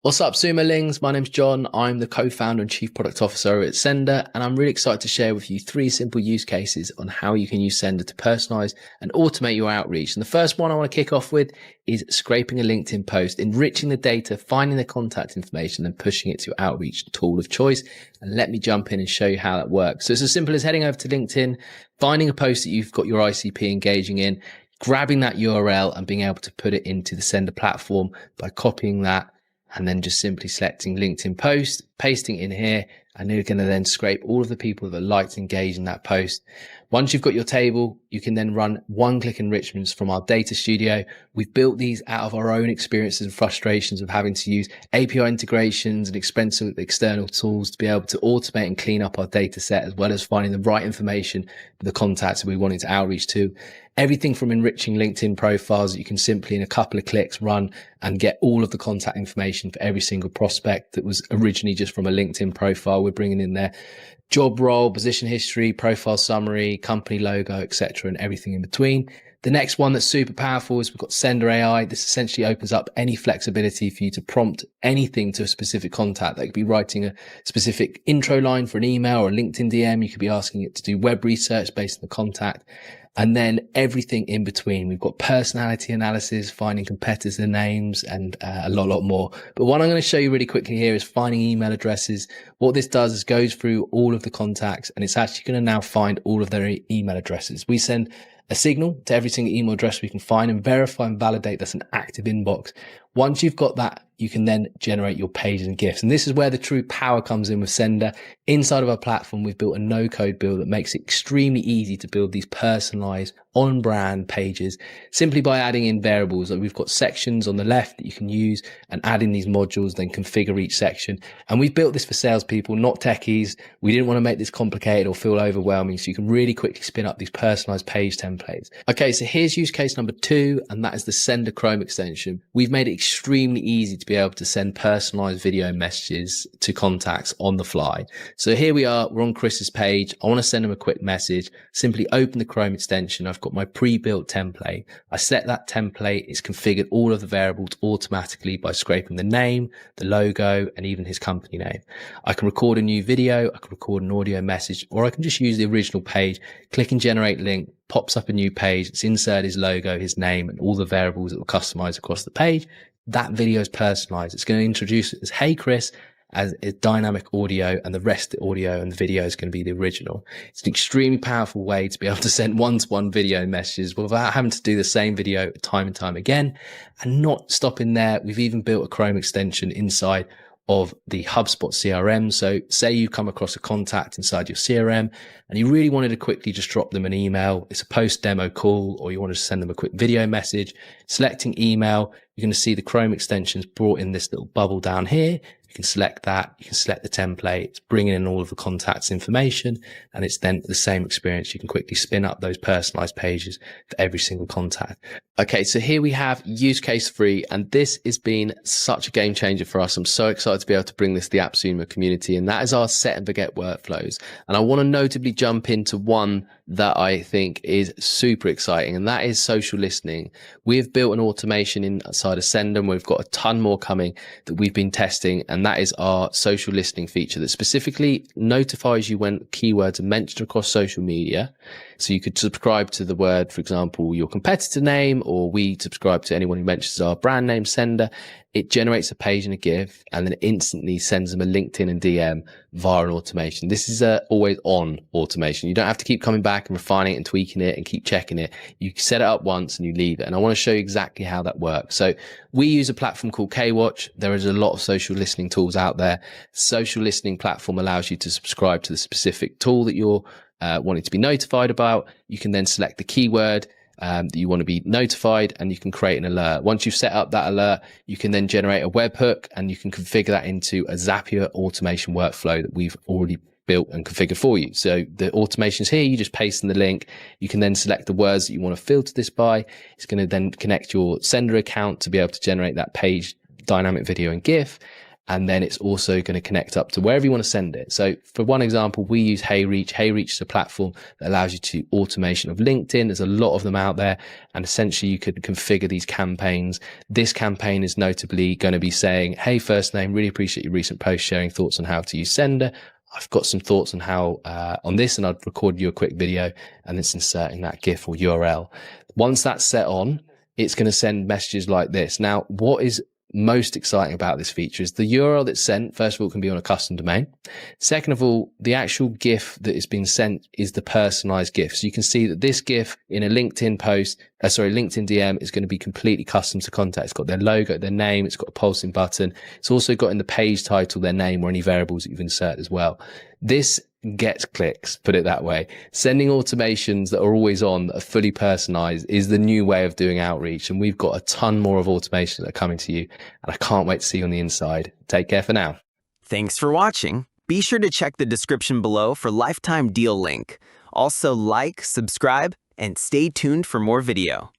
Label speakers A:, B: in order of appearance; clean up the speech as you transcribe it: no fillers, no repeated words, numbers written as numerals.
A: What's up, Sumo-lings? My name's John. I'm the co-founder and chief product officer at Sendr, and I'm really excited to share with you 3 simple use cases on how you can use Sendr to personalize and automate your outreach. And the first one I want to kick off with is scraping a LinkedIn post, enriching the data, finding the contact information, and pushing it to your outreach tool of choice. And let me jump in and show you how that works. So it's as simple as heading over to LinkedIn, finding a post that you've got your ICP engaging in, grabbing that URL and being able to put it into the Sendr platform by copying that, and then just simply selecting LinkedIn post, pasting it in here, and you're going to then scrape all of the people that liked and engaged in that post. Once you've got your table, you can then run one-click enrichments from our data studio. We've built these out of our own experiences and frustrations of having to use API integrations and expensive external tools to be able to automate and clean up our data set, as well as finding the right information for the contacts that we wanted to outreach to. Everything from enriching LinkedIn profiles that you can simply in a couple of clicks run and get all of the contact information for every single prospect that was originally just from a LinkedIn profile. We're bringing in their job role, position history, profile summary, company logo, etc., and everything in between. The next one that's super powerful is we've got Sendr AI. This essentially opens up any flexibility for you to prompt anything to a specific contact. That could be writing a specific intro line for an email or a LinkedIn DM. You could be asking it to do web research based on the contact. And then everything in between. We've got personality analysis, finding competitor names, and a lot more. But what I'm going to show you really quickly here is finding email addresses. What this does is goes through all of the contacts, and it's actually going to now find all of their email addresses. We send a signal to every single email address we can find and verify and validate that's an active inbox. Once you've got that, you can then generate your pages and GIFs. And this is where the true power comes in with Sendr. Inside of our platform, we've built a no-code build that makes it extremely easy to build these personalized on-brand pages simply by adding in variables. Like we've got sections on the left that you can use and add in these modules, then configure each section. And we've built this for salespeople, not techies. We didn't want to make this complicated or feel overwhelming, so you can really quickly spin up these personalized page templates. Okay, so here's use case number 2, and that is the Sendr Chrome extension. We've made it extremely easy to be able to send personalized video messages to contacts on the fly. So here we are, we're on Chris's page. I want to send him a quick message. Simply open the Chrome extension. I've got my pre-built template. I set that template. It's configured all of the variables automatically by scraping the name, the logo, and even his company name. I can record a new video. I can record an audio message, or I can just use the original page, click and generate link, pops up a new page. It's insert his logo, his name, and all the variables that will customize across the page. That video is personalized. It's going to introduce it as, "Hey, Chris," as a dynamic audio, and the rest of the audio and the video is going to be the original. It's an extremely powerful way to be able to send one-to-one video messages without having to do the same video time and time again. And not stopping there, we've even built a Chrome extension inside of the HubSpot CRM. So say you come across a contact inside your CRM and you really wanted to quickly just drop them an email. It's a post demo call, or you want to send them a quick video message. Selecting email, you're going to see the Chrome extensions brought in this little bubble down here. You can select that. You can select the template. It's bringing in all of the contacts information, and it's then the same experience. You can quickly spin up those personalized pages for every single contact. Okay, so here we have use case 3, and this has been such a game changer for us. I'm so excited to be able to bring this to the AppSumo community, and that is our set and forget workflows. And I want to notably jump into one that I think is super exciting, and that is social listening. We've built an automation inside of Sendr, and we've got a ton more coming that we've been testing, and that is our social listening feature that specifically notifies you when keywords are mentioned across social media. So you could subscribe to the word, for example, your competitor name, or we subscribe to anyone who mentions our brand name, Sendr. It generates a page and a GIF, and then instantly sends them a LinkedIn and DM via an automation. This is a always on automation. You don't have to keep coming back and refining it and tweaking it and keep checking it. You set it up once and you leave it. And I want to show you exactly how that works. So we use a platform called Kwatch. There is a lot of social listening tools out there. Social listening platform allows you to subscribe to the specific tool that you're wanting to be notified about. You can then select the keyword that you want to be notified, and you can create an alert. Once you've set up that alert, you can then generate a webhook, and you can configure that into a Zapier automation workflow that we've already built and configured for you. So the automation's here. You just paste in the link. You can then select the words that you want to filter this by. It's going to then connect your Sendr account to be able to generate that page, dynamic video and GIF. and then it's also going to connect up to wherever you want to send it. So for one example, we use HeyReach. HeyReach is a platform that allows you to automation of LinkedIn. There's a lot of them out there, and essentially you could configure these campaigns. This campaign is notably going to be saying, hey, first name, really appreciate your recent post sharing thoughts on how to use Sendr. I've got some thoughts on how on this, and I'd record you a quick video, and it's inserting that GIF or URL. Once that's set on, it's going to send messages like this. Now, what is most exciting about this feature is the URL that's sent, first of all, can be on a custom domain. Second of all, the actual GIF that is being sent is the personalized GIF. So you can see that this GIF in a LinkedIn post, LinkedIn DM is going to be completely custom to contact. It's got their logo, their name, it's got a pulsing button. It's also got in the page title their name or any variables that you've inserted as well. This gets clicks, put it that way. Sending automations that are always on, that are fully personalized, is the new way of doing outreach. And we've got a ton more of automations that are coming to you. And I can't wait to see you on the inside. Take care for now.
B: Thanks for watching. Be sure to check the description below for lifetime deal link. Also like, subscribe, and stay tuned for more video.